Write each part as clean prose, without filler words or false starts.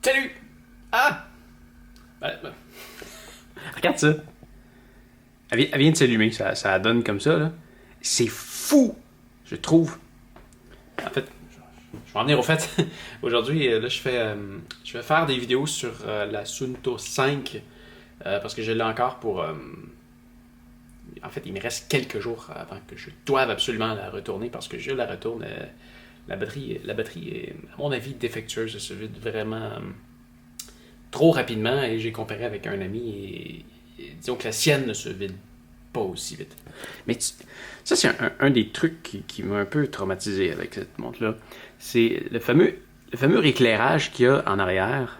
Salut! Ah! Ben. Regarde ça. Elle vient de s'allumer, ça donne comme ça, là. C'est fou, je trouve. En fait, je vais en venir au fait. Aujourd'hui, là, je vais faire des vidéos sur la Suunto 5 parce que je l'ai encore pour... en fait, il me reste quelques jours avant que je doive absolument la retourner parce que je la retourne. La batterie est, à mon avis, défectueuse. Elle se vide vraiment trop rapidement et j'ai comparé avec un ami et disons que la sienne ne se vide pas aussi vite. Mais ça, c'est un des trucs qui m'a un peu traumatisé avec cette montre-là. C'est le fameux éclairage qu'il y a en arrière.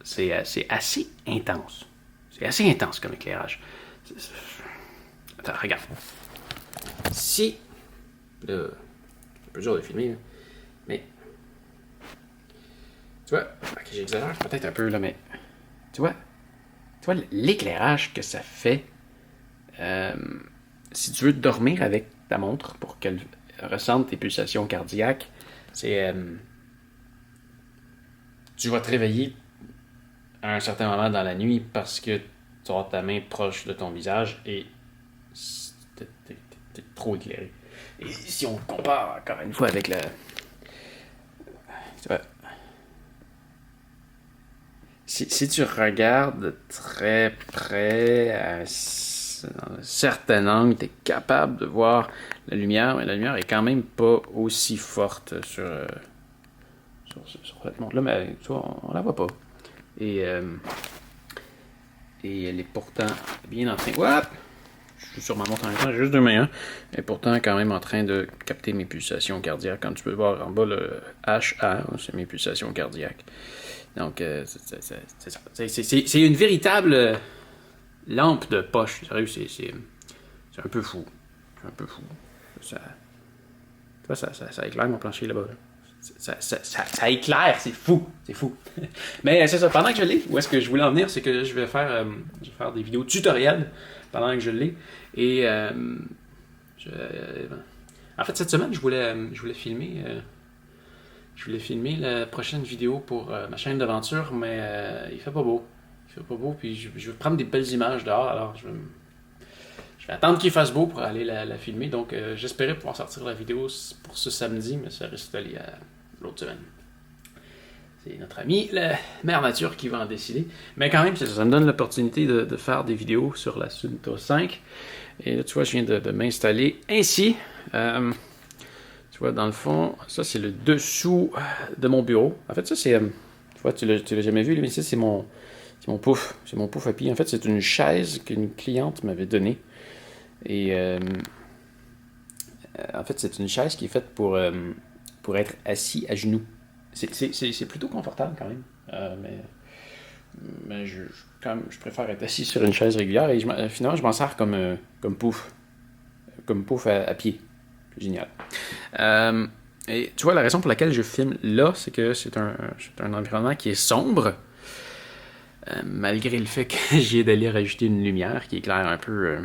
C'est assez intense. C'est assez intense comme éclairage. Attends, regarde. Si... Là, c'est un peu dur de filmer, là. Mais... Tu vois, ok, j'exagère peut-être un peu, là, mais... Tu vois l'éclairage que ça fait si tu veux dormir avec ta montre pour qu'elle ressente tes pulsations cardiaques, c'est... tu vas te réveiller à un certain moment dans la nuit parce que tu as ta main proche de ton visage et t'es trop éclairé. Et si on compare encore une fois avec le... Tu vois... Si tu regardes très près, à un certain angle, tu es capable de voir la lumière, mais la lumière est quand même pas aussi forte sur cette montre-là, mais tu vois, on la voit pas. Et elle est pourtant bien en train... What? Je suis sur ma montre en même temps, j'ai juste deux mains, hein? Elle est pourtant quand même en train de capter mes pulsations cardiaques. Comme tu peux voir en bas, le HR, c'est mes pulsations cardiaques. Donc, c'est une véritable lampe de poche. Sérieux, c'est un peu fou. C'est un peu fou. Ça éclaire mon plancher là-bas. Ça éclaire, c'est fou. C'est fou. Mais c'est ça, pendant que je l'ai, où est-ce que je voulais en venir, c'est que je vais faire des vidéos tutoriels pendant que je l'ai. Et en fait, cette semaine, je voulais filmer... Je voulais filmer la prochaine vidéo pour ma chaîne d'aventure, mais il fait pas beau. Il fait pas beau, puis je veux prendre des belles images dehors, alors je vais attendre qu'il fasse beau pour aller la filmer. Donc j'espérais pouvoir sortir la vidéo pour ce samedi, mais ça risque d'aller à l'autre semaine. C'est notre ami, la mère nature, qui va en décider. Mais quand même, ça me donne l'opportunité de faire des vidéos sur la Suunto 5. Et là, tu vois, je viens de m'installer ainsi. Tu vois, dans le fond, ça, c'est le dessous de mon bureau. En fait, ça, c'est... tu vois, tu l'as jamais vu, mais ça, c'est mon pouf. C'est mon pouf à pied. En fait, c'est une chaise qu'une cliente m'avait donnée. Et... en fait, c'est une chaise qui est faite pour être assis à genoux. C'est plutôt confortable, quand même. Mais je préfère être assis sur une chaise régulière. Et finalement, je m'en sers comme pouf. Comme pouf à pied. Génial. Et tu vois, la raison pour laquelle je filme là, c'est que c'est un environnement qui est sombre, malgré le fait que j'ai d'aller rajouter une lumière qui éclaire un peu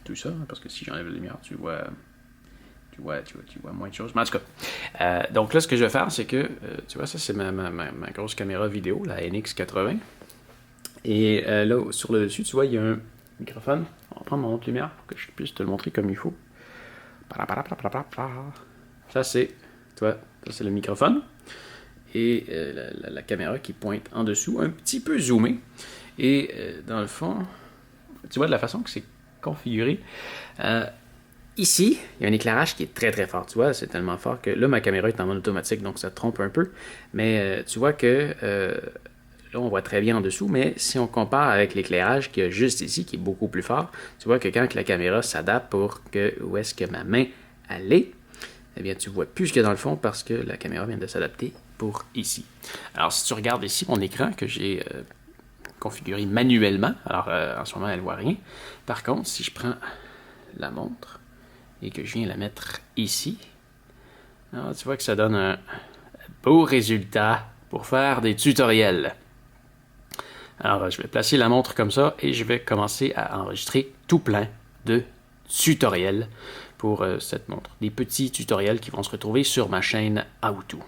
tout ça, parce que si j'enlève la lumière, tu vois moins de choses. Mais en tout cas, donc là, ce que je vais faire, c'est que, tu vois, ça, c'est ma grosse caméra vidéo, la NX80. Et là, sur le dessus, tu vois, il y a un microphone. On va prendre mon autre lumière pour que je puisse te le montrer comme il faut. Ça, c'est le microphone. Et la caméra qui pointe en dessous, un petit peu zoomée. Et dans le fond, tu vois de la façon que c'est configuré. Ici, il y a un éclairage qui est très très fort. Tu vois, c'est tellement fort que là, ma caméra est en mode automatique, donc ça te trompe un peu. Mais tu vois que là, on voit très bien en dessous, mais si on compare avec l'éclairage qu'il y a juste ici, qui est beaucoup plus fort, tu vois que quand la caméra s'adapte pour où est-ce que ma main allait, eh bien, tu vois plus ce qu'il y a dans le fond parce que la caméra vient de s'adapter pour ici. Alors, si tu regardes ici mon écran que j'ai configuré manuellement, alors en ce moment, elle ne voit rien. Par contre, si je prends la montre et que je viens la mettre ici, alors, tu vois que ça donne un beau résultat pour faire des tutoriels. Alors, je vais placer la montre comme ça et je vais commencer à enregistrer tout plein de tutoriels pour cette montre. Des petits tutoriels qui vont se retrouver sur ma chaîne How To.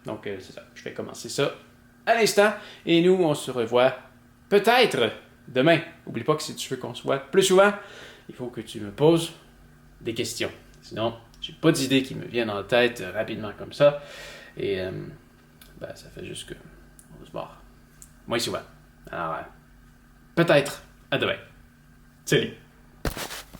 Donc, c'est ça. Je vais commencer ça à l'instant. Et nous, on se revoit peut-être demain. N'oublie pas que si tu veux qu'on se voit plus souvent, il faut que tu me poses des questions. Sinon, j'ai pas d'idées qui me viennent en tête rapidement comme ça. Et ça fait juste que on va se voir. Moi, souvent. Alors, peut-être à demain. Salut!